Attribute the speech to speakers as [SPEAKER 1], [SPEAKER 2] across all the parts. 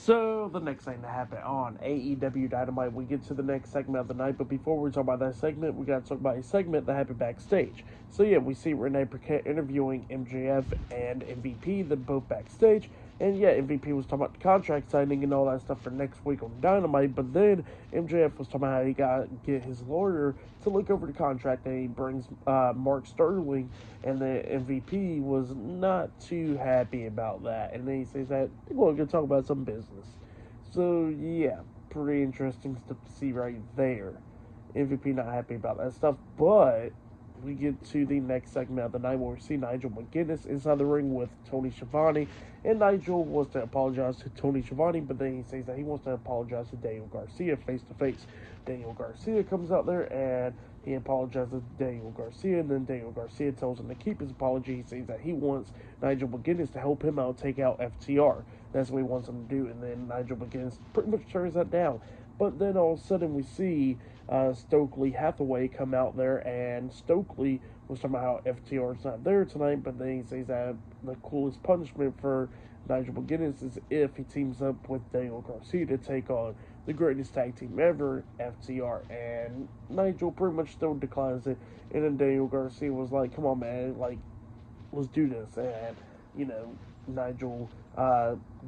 [SPEAKER 1] So, the next thing to happen on AEW Dynamite, we get to the next segment of the night, but before we talk about that segment, we gotta talk about a segment that happened backstage. So yeah, we see Renee Paquette interviewing MJF and MVP, they're both backstage, and yeah, MVP was talking about the contract signing and all that stuff for next week on Dynamite, but then MJF was talking about how he gotta get his lawyer to look over the contract, and he brings Mark Sterling, and the MVP was not too happy about that, and then he says that we're going to talk about some business. So yeah, pretty interesting stuff to see right there. MVP not happy about that stuff, but we get to the next segment of the night where we see Nigel McGuinness inside the ring with Tony Schiavone, and Nigel wants to apologize to Tony Schiavone, but then he says that he wants to apologize to Daniel Garcia face to face. Daniel Garcia comes out there and he apologizes to Daniel Garcia, and then Daniel Garcia tells him to keep his apology. He says that he wants Nigel McGuinness to help him out take out FTR. That's what he wants him to do, and then Nigel McGuinness pretty much turns that down. But then all of a sudden we see Stokely Hathaway come out there, and Stokely was talking about how FTR is not there tonight, but then he says that the coolest punishment for Nigel McGuinness is if he teams up with Daniel Garcia to take on the greatest tag team ever, FTR, and Nigel pretty much still declines it, and then Daniel Garcia was like, come on man, like, let's do this, and, you know, Nigel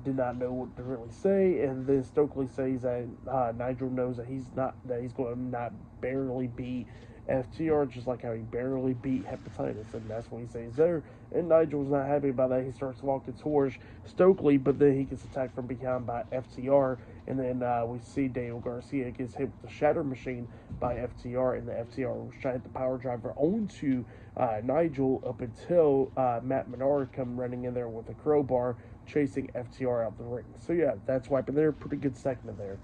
[SPEAKER 1] did not know what to really say, and then Stokely says that Nigel knows that he's going to not barely beat FTR, just like how he barely beat Hepatitis, and that's what he says there. And Nigel's not happy about that. He starts walking towards Stokely, but then he gets attacked from behind by FTR, and then we see Daniel Garcia gets hit with the Shatter Machine by FTR, and the FTR was trying to hit the power driver onto Nigel up until Matt Menard come running in there with a crowbar, chasing FTR out the ring. So yeah, that's wiping there. Pretty good segment there.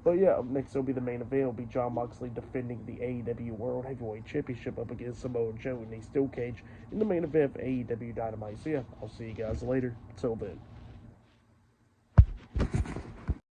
[SPEAKER 1] But yeah, up next will be the main event. It'll be Jon Moxley defending the AEW World Heavyweight Championship up against Samoa Joe in a steel cage in the main event of AEW Dynamite. So yeah, I'll see you guys later. Till then.